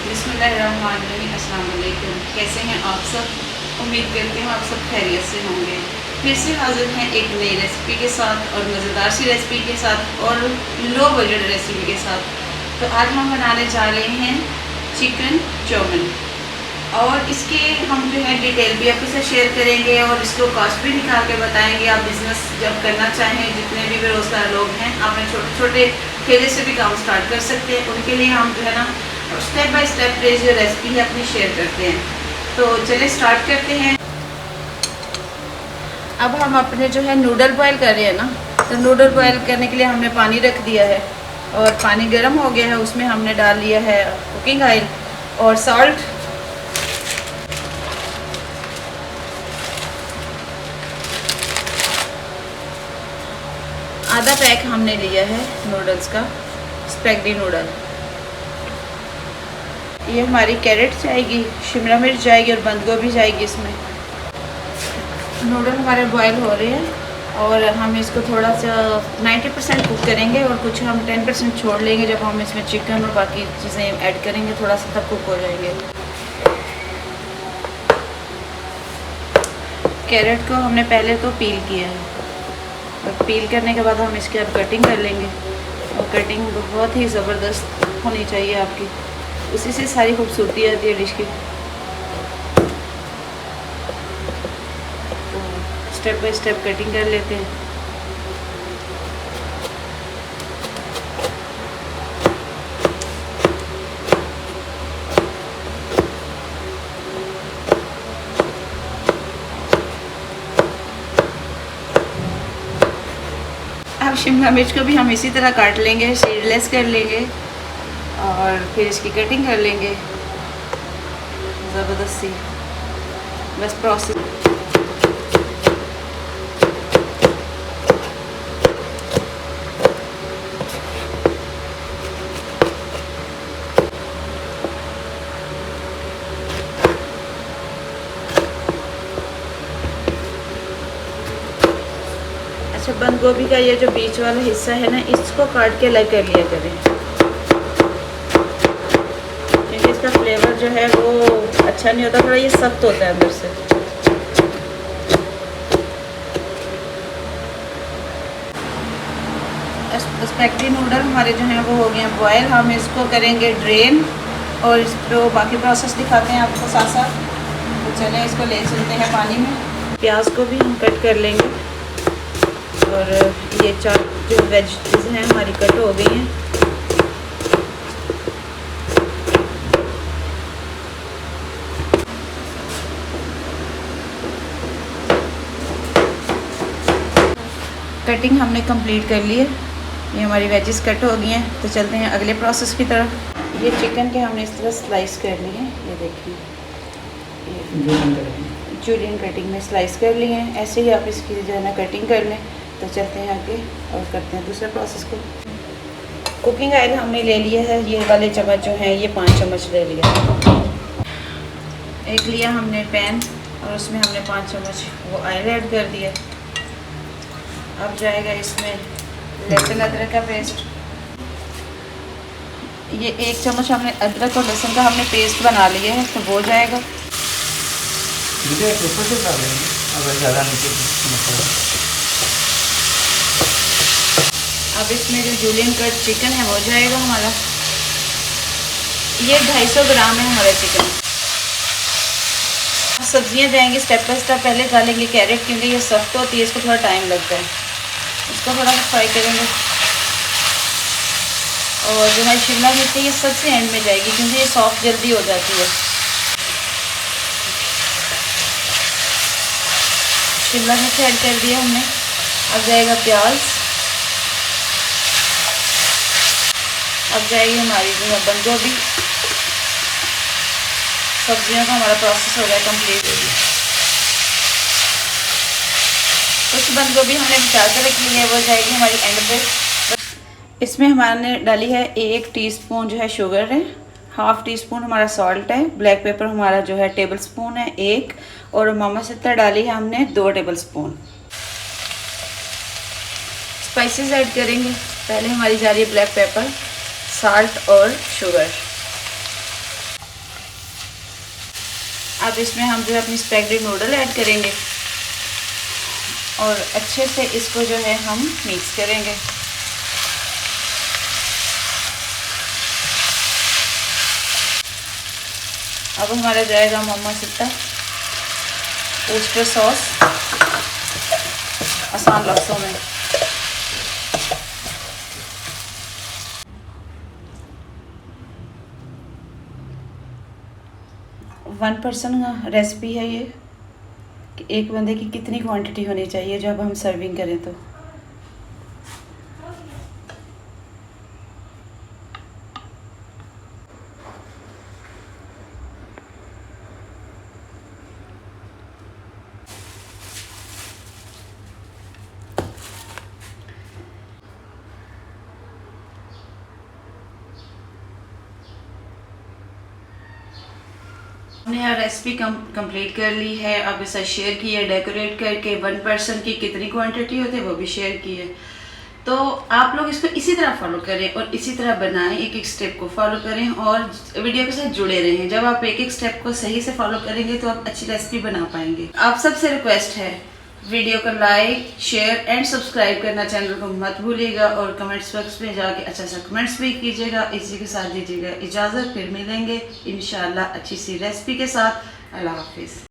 बिस्मिल्लाहिर्रहमानिर्रहीम। अस्सलाम वालेकुम। कैसे हैं आप सब? उम्मीद करती हूँ आप सब खैरियत से होंगे। फिर से हाजिर हैं एक नई रेसिपी के साथ और मज़ेदार सी रेसिपी के साथ और लो बजट रेसिपी के साथ। तो आज हम बनाने जा रहे हैं चिकन चाउमीन और इसके हम जो है डिटेल भी आपके साथ शेयर करेंगे और इसको कॉस्ट भी निकाल के बताएंगे। आप बिज़नेस जब करना चाहें, जितने भी बेरोज़गार लोग हैं, आपने छोटे छोटे ठेले से भी काम स्टार्ट कर सकते हैं। उनके लिए हम जो है ना स्टेप बाय स्टेप जो रेसिपी है अपनी शेयर करते हैं। तो चलिए स्टार्ट करते हैं। अब हम अपने जो है नूडल बॉयल कर रहे हैं ना, तो नूडल बॉयल करने के लिए हमने पानी रख दिया है और पानी गर्म हो गया है। उसमें हमने डाल लिया है कुकिंग ऑयल और सॉल्ट। आधा पैक हमने लिया है नूडल्स का, स्पैगेटी नूडल। ये हमारी कैरेट जाएगी, शिमला मिर्च जाएगी और बंद गोभी जाएगी इसमें। नूडल हमारे बॉयल हो रहे हैं और हम इसको थोड़ा सा 90% कुक करेंगे और कुछ हम 10% छोड़ लेंगे। जब हम इसमें चिकन और बाकी चीज़ें ऐड करेंगे थोड़ा सा तब कुक हो जाएंगे। कैरेट को हमने पहले तो पील किया है और पील करने के बाद हम इसकी अब कटिंग कर लेंगे और कटिंग बहुत ही ज़बरदस्त होनी चाहिए आपकी, उसी से सारी खूबसूरती आती है डिश की। तो स्टेप बाय स्टेप कटिंग कर लेते हैं। अब शिमला मिर्च को भी हम इसी तरह काट लेंगे, सीडलेस कर लेंगे और फिर इसकी कटिंग कर लेंगे ज़बरदस्त सी। बस प्रोसेस। अच्छा, बंद गोभी का ये जो बीच वाला हिस्सा है ना, इसको काट के अलग कर लिया करें क्योंकि इसका फ्लेवर जो है वो अच्छा नहीं होता, थोड़ा ये सख्त होता है अंदर से। स्पैगेटी नूडल हमारे जो हैं वो हो गए हैं बॉयल। हम इसको करेंगे ड्रेन और इसको बाकी प्रोसेस दिखाते हैं आपको साथ साथ। तो चलें इसको ले चलते हैं पानी में। प्याज को भी हम कट कर लेंगे और ये चार जो वेजिटेबल्स हैं हमारी कट हो गई हैं। कटिंग हमने कंप्लीट कर ली है, ये हमारी वेजिस कट हो गई हैं। तो चलते हैं अगले प्रोसेस की तरफ। ये चिकन के हमने इस तरह स्लाइस कर लिए हैं, ये देखिए जूलियन कटिंग में स्लाइस कर लिए हैं। ऐसे ही आप इसकी जो है ना कटिंग कर लें। तो चलते हैं आगे और करते हैं दूसरे प्रोसेस को। कुकिंग ऑयल हमने ले लिया है, ये वाले चम्मच जो हैं ये 5 चम्मच ले लिया। एक लिया हमने पैन और उसमें हमने 5 चम्मच वो ऑयल ऐड कर दिया। अब जाएगा इसमें लहसुन अदरक का पेस्ट। ये 1 चम्मच हमने अदरक और लहसुन का हमने पेस्ट बना लिया है, तो वो जाएगा। अगर ज़्यादा नहीं। अब इसमें जो जूलियन कट चिकन है वो जाएगा हमारा। ये 250 ग्राम है हमारा चिकन। सब्जियां जाएंगी स्टेप बाय स्टेप। पहले डालेंगे कैरेट क्योंकि ये सख्त होती है, इसको थोड़ा टाइम लगता है। इसको थोड़ा सा फ्राई करेंगे और जो है शिमला मिर्च ये सबसे एंड में जाएगी क्योंकि ये सॉफ्ट जल्दी हो जाती है। शिमला मिर्च ऐड कर दिया हमने। अब जाएगा प्याज। अब जाएगी हमारी जो है बंद गोभी। सब्जियों का हमारा प्रोसेस हो गया कंप्लीट। कुछ बंद गोभी हमने बचा कर रखी है, वो जाएगी हमारी एंड पे। इसमें हमारे डाली है 1 टीस्पून जो है शुगर है, हाफ़ टी स्पून हमारा सॉल्ट है, ब्लैक पेपर हमारा जो है टेबल स्पून है 1 और मामा सत्तर डाली है हमने 2 टेबल स्पून। स्पाइसेस ऐड करेंगे। पहले हमारी जा रही है ब्लैक पेपर, साल्ट और शुगर। अब इसमें हम जो है अपनी स्पैगेटी नूडल ऐड करेंगे और अच्छे से इसको जो है हम मिक्स करेंगे। अब हमारा जाएगा मम्मा सिट्टा ओस्टर सॉस आसान लफ्ज़ों में। वन पर्सन का रेसिपी है ये कि एक बंदे की कितनी क्वांटिटी होनी चाहिए जब हम सर्विंग करें तो। हमने यहाँ रेसिपी कंप्लीट कर ली है। आपके साथ शेयर की है डेकोरेट करके। वन पर्सन की कितनी क्वांटिटी होती है वो भी शेयर की है। तो आप लोग इसको इसी तरह फॉलो करें और इसी तरह बनाएं, एक एक स्टेप को फॉलो करें और वीडियो के साथ जुड़े रहें। जब आप एक एक स्टेप को सही से फॉलो करेंगे तो आप अच्छी रेसिपी बना पाएंगे। आप सबसे रिक्वेस्ट है वीडियो को लाइक शेयर एंड सब्सक्राइब करना चैनल को मत भूलिएगा और कमेंट्स बॉक्स में जाके अच्छा सा कमेंट्स भी कीजिएगा। इसी के साथ दीजिएगा इजाज़त, फिर मिलेंगे इंशाल्लाह अच्छी सी रेसिपी के साथ। अल्लाह हाफिज़।